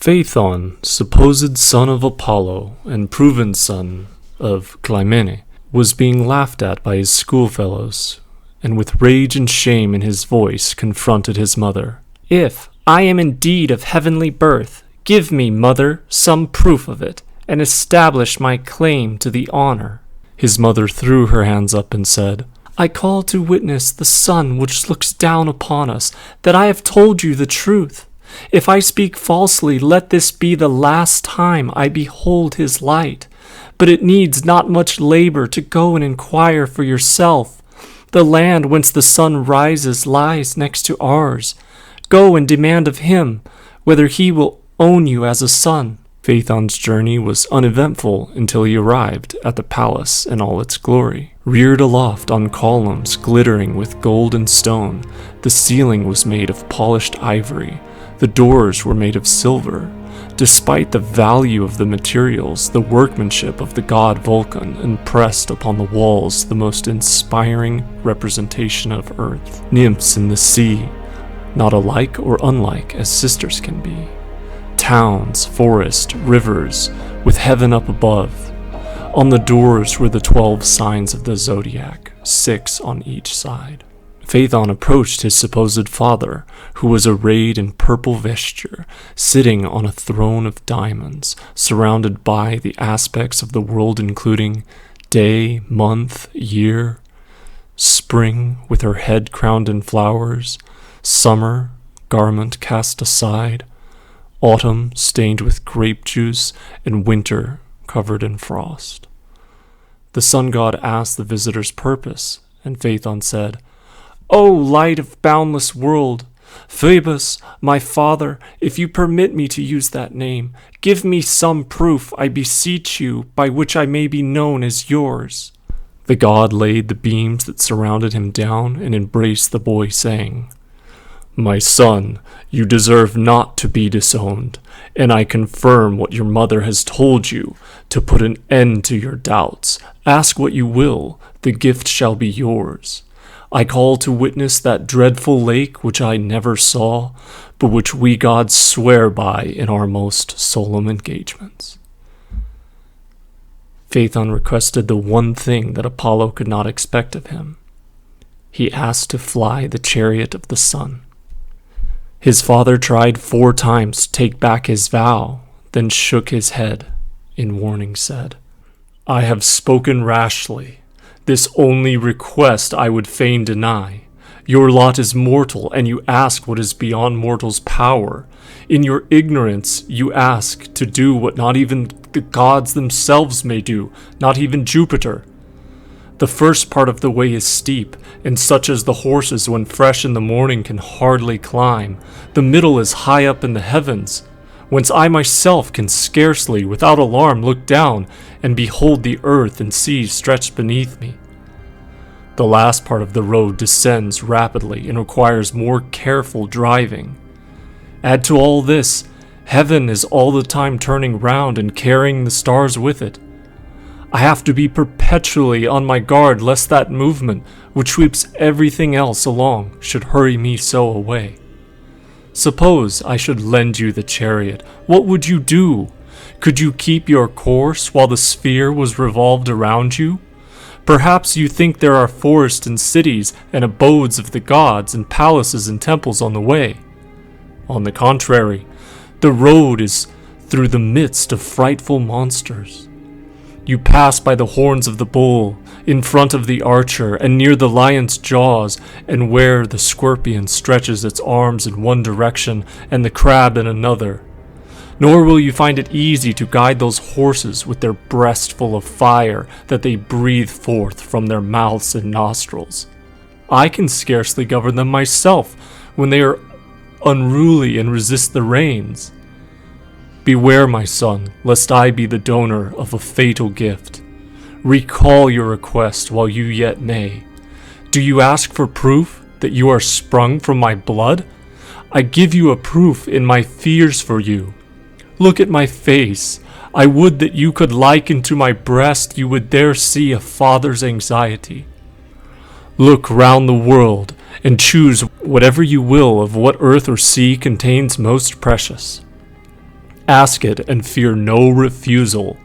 Phaeton, supposed son of Apollo and proven son of Clymene, was being laughed at by his schoolfellows, and with rage and shame in his voice confronted his mother. "If I am indeed of heavenly birth, give me, mother, some proof of it, and establish my claim to the honor." His mother threw her hands up and said, "I call to witness the sun which looks down upon us, that I have told you the truth. If I speak falsely, let this be the last time I behold his light. But it needs not much labor to go and inquire for yourself. The land whence the sun rises lies next to ours. Go and demand of him whether he will own you as a son." Phaeton's journey was uneventful until he arrived at the palace in all its glory. Reared aloft on columns glittering with gold and stone, the ceiling was made of polished ivory. The doors were made of silver. Despite the value of the materials, the workmanship of the god Vulcan impressed upon the walls the most inspiring representation of earth. Nymphs in the sea, not alike or unlike as sisters can be. Towns, forest, rivers, with heaven up above. On the doors were the 12 signs of the zodiac, 6 on each side. Phaeton approached his supposed father, who was arrayed in purple vesture, sitting on a throne of diamonds, surrounded by the aspects of the world including day, month, year, spring with her head crowned in flowers, summer, garment cast aside, autumn stained with grape juice, and winter covered in frost. The sun god asked the visitor's purpose, and Phaeton said, "O light of boundless world, Phoebus, my father, if you permit me to use that name, give me some proof, I beseech you, by which I may be known as yours." The god laid the beams that surrounded him down and embraced the boy, saying, "My son, you deserve not to be disowned, and I confirm what your mother has told you. To put an end to your doubts, ask what you will, the gift shall be yours. I call to witness that dreadful lake which I never saw, but which we gods swear by in our most solemn engagements." Phaeton requested the one thing that Apollo could not expect of him. He asked to fly the chariot of the sun. His father tried 4 times to take back his vow, then shook his head, in warning said, "I have spoken rashly. This only request I would fain deny. Your lot is mortal, and you ask what is beyond mortal's power. In your ignorance, you ask to do what not even the gods themselves may do, not even Jupiter. The first part of the way is steep, and such as the horses when fresh in the morning can hardly climb. The middle is high up in the heavens, whence I myself can scarcely, without alarm, look down and behold the earth and sea stretched beneath me. The last part of the road descends rapidly and requires more careful driving. Add to all this, heaven is all the time turning round and carrying the stars with it. I have to be perpetually on my guard lest that movement, which sweeps everything else along, should hurry me so away. Suppose I should lend you the chariot, what would you do? Could you keep your course while the sphere was revolved around you? Perhaps you think there are forests and cities and abodes of the gods and palaces and temples on the way. On the contrary, the road is through the midst of frightful monsters. You pass by the horns of the bull, in front of the archer, and near the lion's jaws, and where the scorpion stretches its arms in one direction and the crab in another. Nor will you find it easy to guide those horses with their breast full of fire that they breathe forth from their mouths and nostrils. I can scarcely govern them myself when they are unruly and resist the reins. Beware, my son, lest I be the donor of a fatal gift. Recall your request while you yet may. Do you ask for proof that you are sprung from my blood? I give you a proof in my fears for you. Look at my face. I would that you could liken to my breast, you would there see a father's anxiety. Look round the world, and choose whatever you will of what earth or sea contains most precious. Ask it and fear no refusal.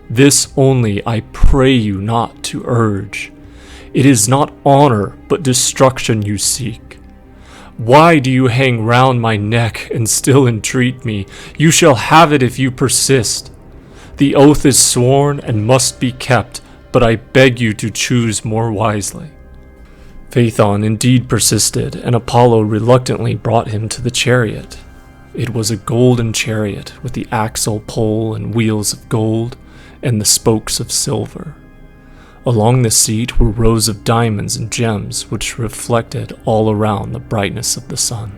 This only I pray you not to urge. It is not honor, but destruction you seek. Why do you hang round my neck and still entreat me? You shall have it if you persist. The oath is sworn and must be kept, but I beg you to choose more wisely." Phaeton indeed persisted, and Apollo reluctantly brought him to the chariot. It was a golden chariot with the axle pole and wheels of gold and the spokes of silver. Along the seat were rows of diamonds and gems which reflected all around the brightness of the sun.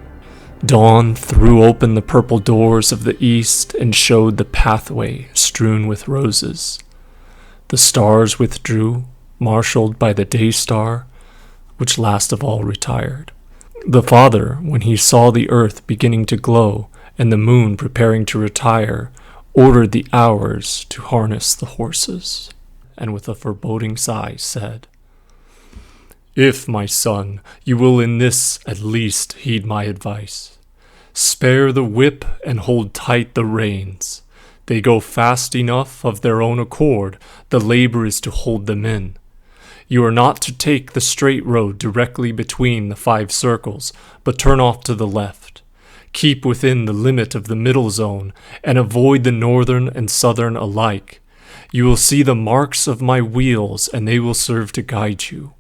Dawn threw open the purple doors of the east and showed the pathway strewn with roses. The stars withdrew, marshaled by the day star, which last of all retired. The father, when he saw the earth beginning to glow and the moon preparing to retire, ordered the hours to harness the horses, and with a foreboding sigh said, "If, my son, you will in this at least heed my advice, spare the whip and hold tight the reins. They go fast enough of their own accord, the labor is to hold them in. You are not to take the straight road directly between the 5 circles, but turn off to the left. Keep within the limit of the middle zone, and avoid the northern and southern alike. You will see the marks of my wheels, and they will serve to guide you.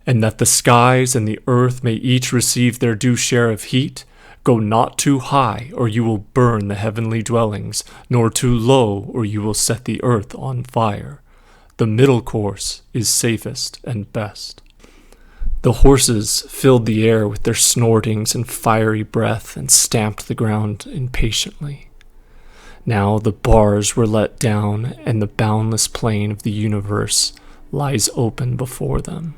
And that the skies and the earth may each receive their due share of heat, go not too high, or you will burn the heavenly dwellings, nor too low, or you will set the earth on fire. The middle course is safest and best." The horses filled the air with their snortings and fiery breath and stamped the ground impatiently. Now the bars were let down, and the boundless plain of the universe lies open before them.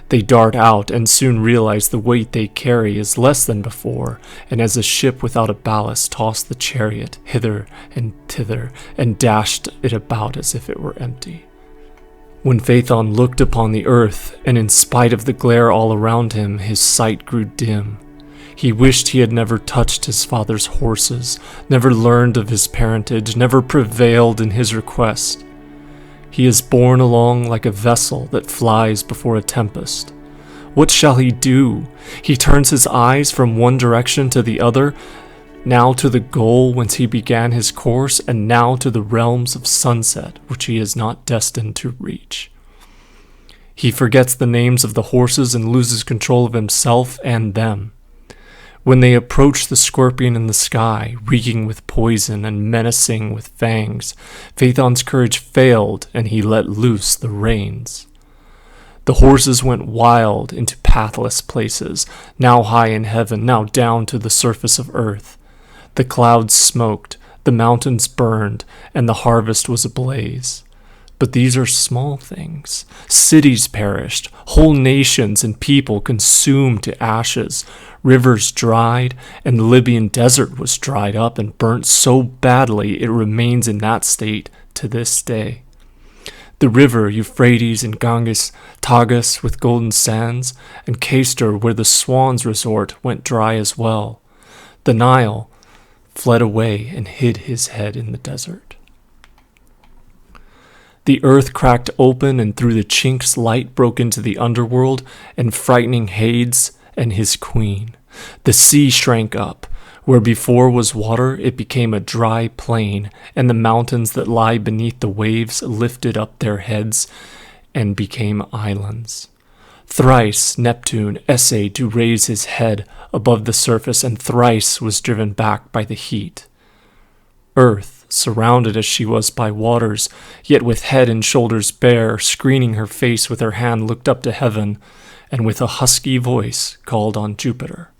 They dart out and soon realize the weight they carry is less than before, and as a ship without a ballast tossed the chariot hither and thither and dashed it about as if it were empty. When Phaeton looked upon the earth, and in spite of the glare all around him, his sight grew dim. He wished he had never touched his father's horses, never learned of his parentage, never prevailed in his request. He is borne along like a vessel that flies before a tempest. What shall he do? He turns his eyes from one direction to the other, now to the goal whence he began his course, and now to the realms of sunset which he is not destined to reach. He forgets the names of the horses and loses control of himself and them. When they approached the scorpion in the sky, reeking with poison and menacing with fangs, Phaeton's courage failed, and he let loose the reins. The horses went wild into pathless places, now high in heaven, now down to the surface of earth. The clouds smoked, the mountains burned, and the harvest was ablaze. But these are small things. Cities perished, whole nations and people consumed to ashes, rivers dried, and the Libyan desert was dried up and burnt so badly it remains in that state to this day. The river Euphrates and Ganges, Tagus with golden sands, and Castor where the swans resort went dry as well. The Nile fled away and hid his head in the desert. The earth cracked open, and through the chinks light broke into the underworld, and frightening Hades and his queen. The sea shrank up. Where before was water, it became a dry plain, and the mountains that lie beneath the waves lifted up their heads and became islands. Thrice Neptune essayed to raise his head above the surface, and thrice was driven back by the heat. Earth, surrounded as she was by waters, yet with head and shoulders bare, screening her face with her hand, looked up to heaven, and with a husky voice called on Jupiter.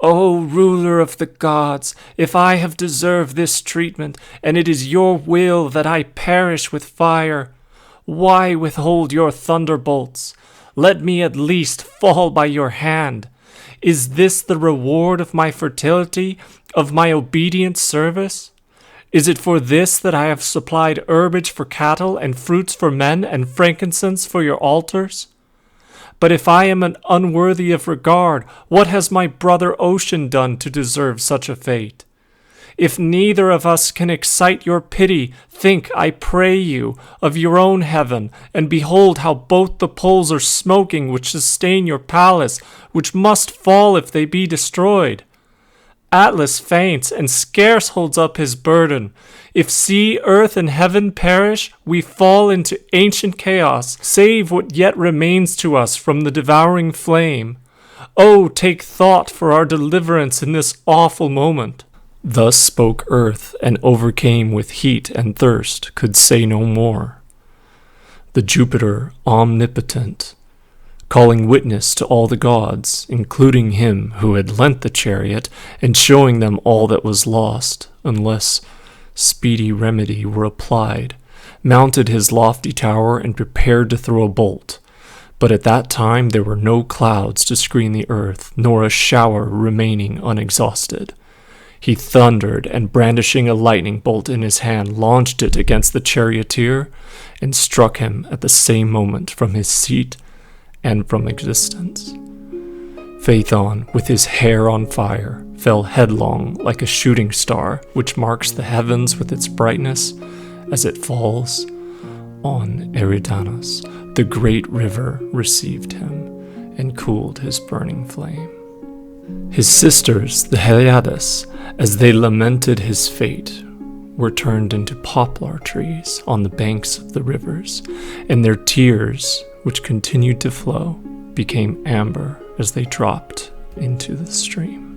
"O ruler of the gods, if I have deserved this treatment, and it is your will that I perish with fire, why withhold your thunderbolts? Let me at least fall by your hand. Is this the reward of my fertility, of my obedient service? Is it for this that I have supplied herbage for cattle and fruits for men and frankincense for your altars? But if I am unworthy of regard, what has my brother Ocean done to deserve such a fate? If neither of us can excite your pity, think, I pray you, of your own heaven, and behold how both the poles are smoking which sustain your palace, which must fall if they be destroyed. Atlas faints, and scarce holds up his burden. If sea, earth, and heaven perish, we fall into ancient chaos, save what yet remains to us from the devouring flame. Oh, take thought for our deliverance in this awful moment. Thus spoke earth, and overcame with heat and thirst, could say no more. The Jupiter omnipotent, calling witness to all the gods, including him who had lent the chariot, and showing them all that was lost, unless speedy remedy were applied, mounted his lofty tower and prepared to throw a bolt. But at that time there were no clouds to screen the earth, nor a shower remaining unexhausted. He thundered, and brandishing a lightning bolt in his hand, launched it against the charioteer, and struck him at the same moment from his seat and from existence. Phaeton, with his hair on fire, fell headlong like a shooting star which marks the heavens with its brightness as it falls on Eridanus. The great river received him and cooled his burning flame. His sisters, the Heliades, as they lamented his fate, were turned into poplar trees on the banks of the rivers, and their tears, which continued to flow, became amber as they dropped into the stream.